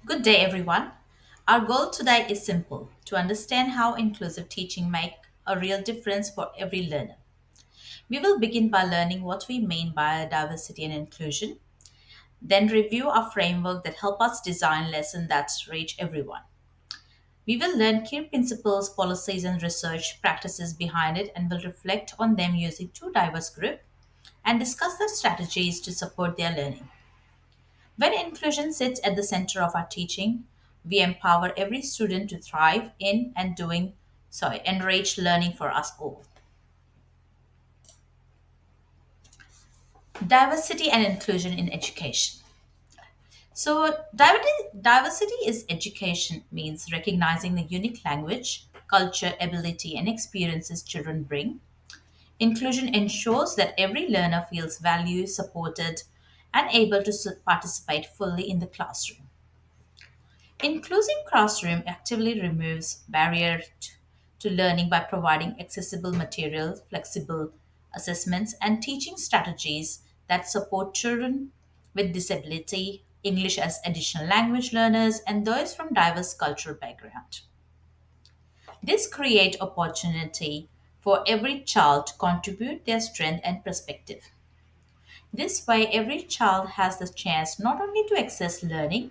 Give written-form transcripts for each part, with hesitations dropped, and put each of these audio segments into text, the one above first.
Good day, everyone. Our goal today is simple to understand how inclusive teaching make a real difference for every learner. We will begin by learning what we mean by diversity and inclusion, then review our framework that help us design lessons that reach everyone. We will learn key principles, policies, and research practices behind it and will reflect on them using two diverse groups and discuss the strategies to support their learning. When inclusion sits at the center of our teaching, we empower every student to thrive in and enrich learning for us all. Diversity and inclusion in education. Diversity is education means recognizing the unique language, culture, ability, and experiences children bring. Inclusion ensures that every learner feels valued, supported, and able to participate fully in the classroom. Inclusive classroom actively removes barriers to learning by providing accessible materials, flexible assessments, and teaching strategies that support children with disability, English as additional language learners, and those from diverse cultural background. This creates opportunity for every child to contribute their strength and perspective. This way, every child has the chance not only to access learning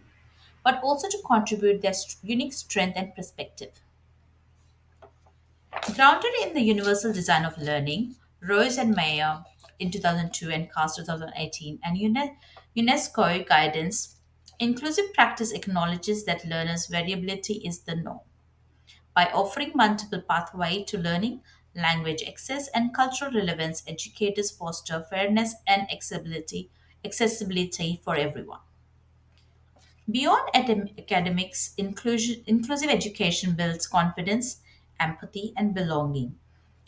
but also to contribute their unique strength and perspective. Grounded in the universal design of learning, Rose and Mayer in 2002 and CAST 2018 and UNESCO guidance, inclusive practice acknowledges that learners' variability is the norm. By offering multiple pathways to learning, language access, and cultural relevance, educators foster fairness and accessibility for everyone. Beyond academics, inclusive education builds confidence, empathy, and belonging,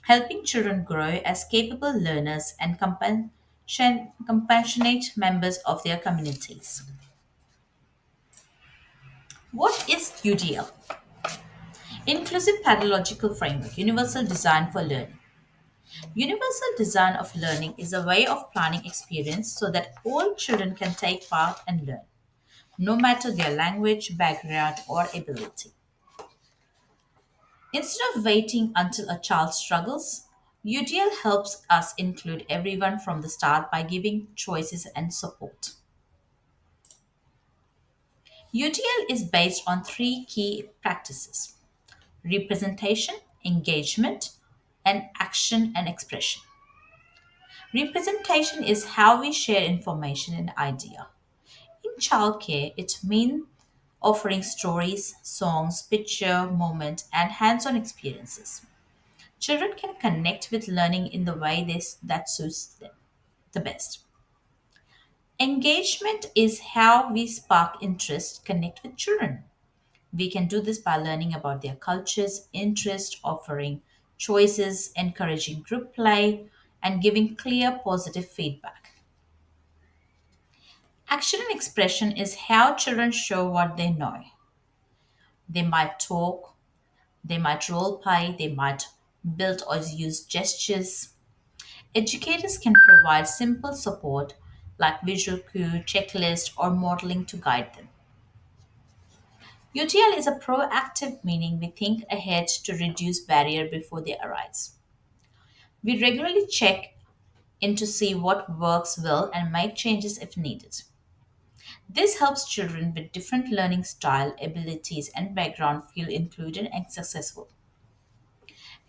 helping children grow as capable learners and compassionate members of their communities. What is UDL? Inclusive Pedagogical Framework, Universal Design for Learning. Universal design of learning is a way of planning experience so that all children can take part and learn, no matter their language, background, or ability. Instead of waiting until a child struggles, UDL helps us include everyone from the start by giving choices and support. UDL is based on three key practices: representation, engagement, and action and expression. Representation is how we share information and idea. In childcare, it means offering stories, songs, picture, moment, and hands-on experiences. Children can connect with learning in the way that suits them the best. Engagement is how we spark interest, connect with children. We can do this by learning about their cultures, interests, offering choices, encouraging group play, and giving clear positive feedback. Action and expression is how children show what they know. They might talk, they might role play, they might build or use gestures. Educators can provide simple support like visual cue, checklist, or modeling to guide them. UTL is a proactive meaning we think ahead to reduce barrier before they arise. We regularly check in to see what works well and make changes if needed. This helps children with different learning style, abilities, and background feel included and successful.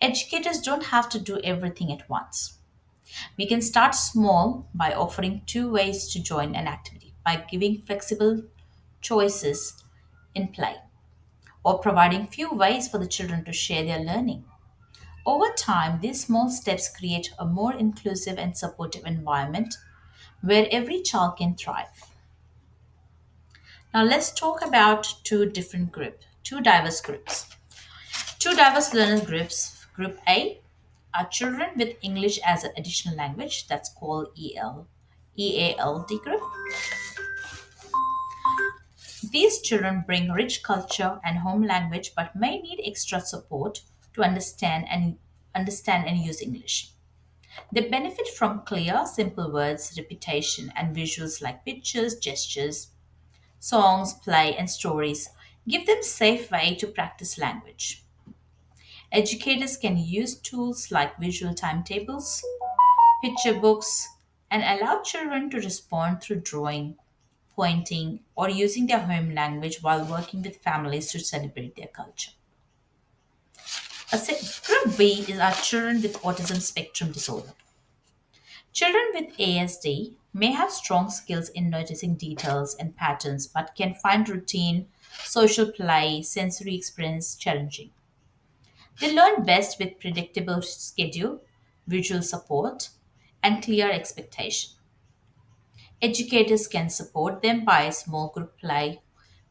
Educators don't have to do everything at once. We can start small by offering two ways to join an activity by giving flexible choices in play or providing few ways for the children to share their learning. Over time, these small steps create a more inclusive and supportive environment where every child can thrive. Now let's talk about two diverse groups. Two diverse learner groups. Group A are children with English as an additional language, that's called EALD group. These children bring rich culture and home language but may need extra support to understand and use English. They benefit from clear, simple words, repetition, and visuals like pictures, gestures. songs, play, and stories give them safe way to practice language. Educators can use tools like visual timetables, picture books, and allow children to respond through drawing, pointing, or using their home language while working with families to celebrate their culture. Group B is our children with autism spectrum disorder. Children with ASD may have strong skills in noticing details and patterns but can find routine, social play, sensory experience challenging. They learn best with predictable schedule, visual support, and clear expectation. Educators can support them by small group play,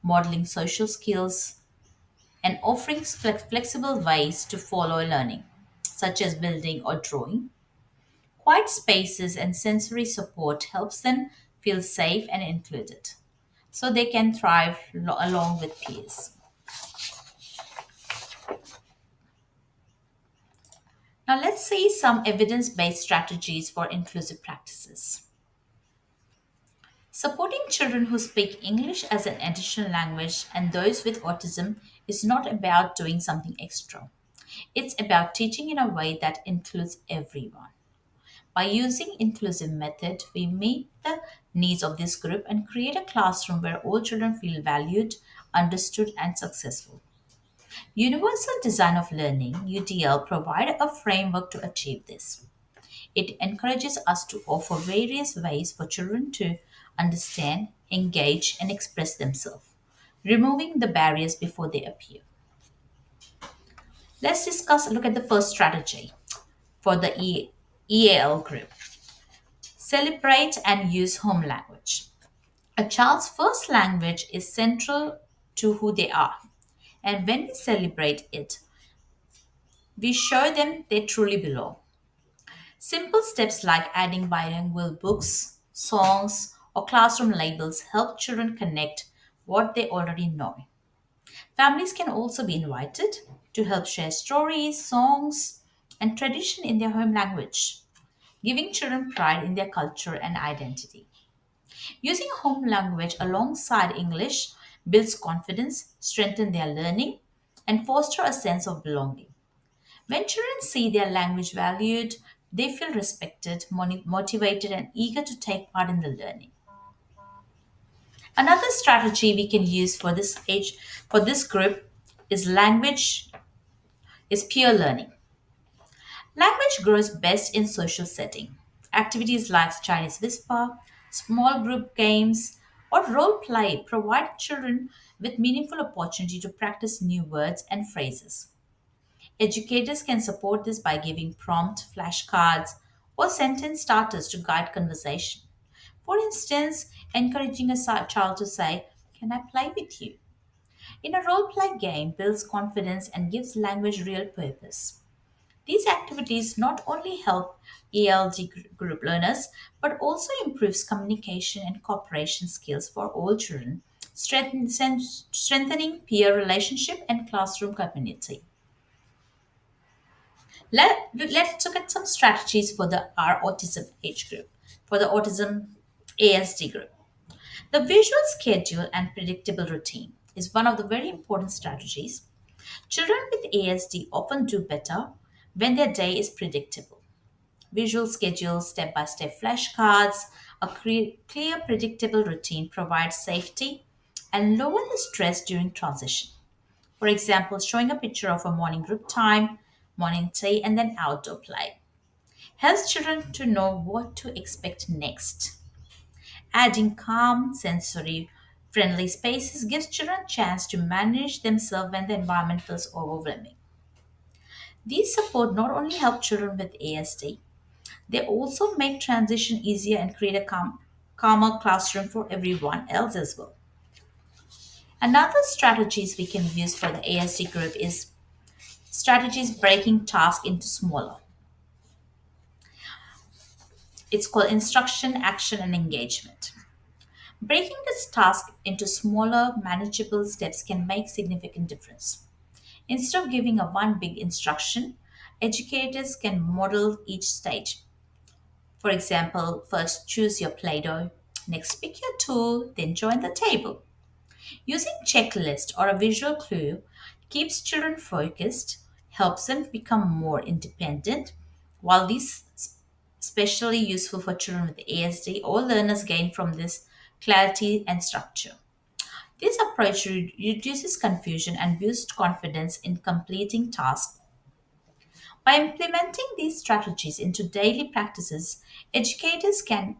modeling social skills, and offering flexible ways to follow learning, such as building or drawing. Quiet spaces and sensory support helps them feel safe and included, so they can thrive along with peers. Now let's see some evidence-based strategies for inclusive practices. Supporting children who speak English as an additional language and those with autism is not about doing something extra. It's about teaching in a way that includes everyone. By using inclusive method, we meet the needs of this group and create a classroom where all children feel valued, understood, and successful. Universal Design of Learning (UDL) provide a framework to achieve this. It encourages us to offer various ways for children to understand, engage, and express themselves, removing the barriers before they appear. Let's look at the first strategy for the EAL group. Celebrate and use home language. A child's first language is central to who they are, and when we celebrate it, we show them they truly belong. Simple steps like adding bilingual books, songs, or classroom labels help children connect what they already know. Families can also be invited to help share stories, songs, and tradition in their home language, giving children pride in their culture and identity. Using home language alongside English builds confidence, strengthens their learning, and foster a sense of belonging. When children see their language valued, they feel respected, motivated, and eager to take part in the learning. Another strategy we can use for this group is language is peer learning. Language grows best in social setting. Activities like Chinese Whisper, small group games, or role play provide children with meaningful opportunity to practice new words and phrases. Educators can support this by giving prompt flashcards or sentence starters to guide conversation. For instance, encouraging a child to say, "Can I play with you?" in a role play game builds confidence and gives language real purpose. These activities not only help ELD group learners but also improves communication and cooperation skills for all children, strengthening peer relationship and classroom community. Let's look at some strategies for the our autism age group, for the autism ASD group. The visual schedule and predictable routine is one of the very important strategies. Children with ASD often do better when their day is predictable. Visual schedules, step by step flashcards, a clear, predictable routine provides safety and lower the stress during transition. For example, showing a picture of a morning group time, morning tea, and then outdoor play helps children to know what to expect next. Adding calm, sensory friendly spaces gives children a chance to manage themselves when the environment feels overwhelming. These support not only help children with ASD, they also make transition easier and create a calmer classroom for everyone else as well. Another strategies we can use for the ASD group is strategies breaking tasks into smaller. It's called instruction, action, and engagement. Breaking this task into smaller, manageable steps can make significant difference. Instead of giving a one big instruction, educators can model each stage. For example, first choose your Play Doh, next pick your tool, then join the table. Using checklist or a visual clue keeps children focused, helps them become more independent, while these especially useful for children with ASD. All learners gain from this clarity and structure. This approach reduces confusion and boosts confidence in completing tasks. By implementing these strategies into daily practices, educators can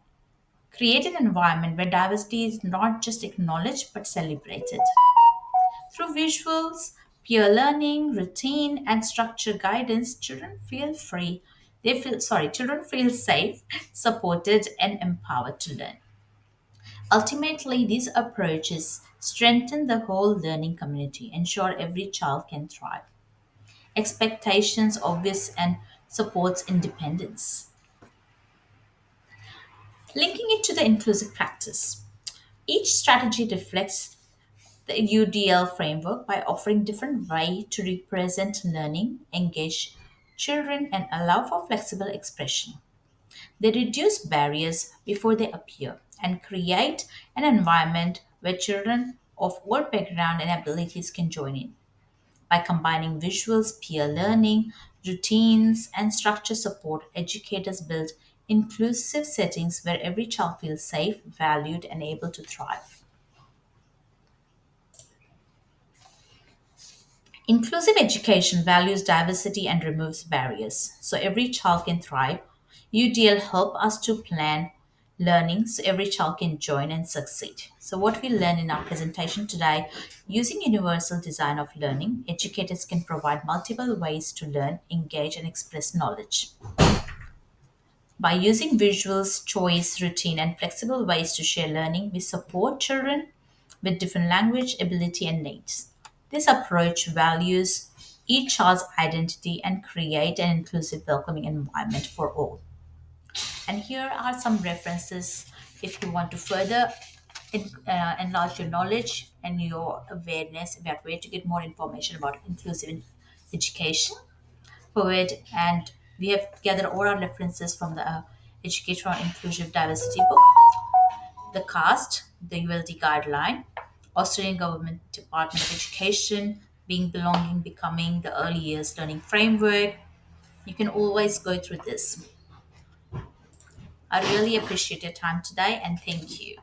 create an environment where diversity is not just acknowledged but celebrated. Through visuals, peer learning, routine, and structured guidance, children feel free. Children feel safe, supported, and empowered to learn. Ultimately, these approaches strengthen the whole learning community, ensure every child can thrive. Expectations obvious and supports independence. Linking it to the inclusive practice. Each strategy reflects the UDL framework by offering different ways to represent learning, engage children, and allow for flexible expression. They reduce barriers before they appear and create an environment where children of all background and abilities can join in. By combining visuals, peer learning, routines, and structure support, educators build inclusive settings where every child feels safe, valued, and able to thrive. Inclusive education values diversity and removes barriers so every child can thrive. UDL help us to plan learning so every child can join and succeed. So what we learned in our presentation today, using universal design of learning, educators can provide multiple ways to learn, engage and express knowledge. By using visuals, choice, routine, and flexible ways to share learning, we support children with different language, ability, and needs. This approach values each child's identity and create an inclusive, welcoming environment for all. And here are some references if you want to further enlarge your knowledge and your awareness about where to get more information about inclusive education for it. And we have gathered all our references from the Educational Inclusive Diversity book, the CAST, the ULD guideline, Australian Government Department of Education, Being Belonging, Becoming, the Early Years Learning Framework. You can always go through this. I really appreciate your time today and thank you.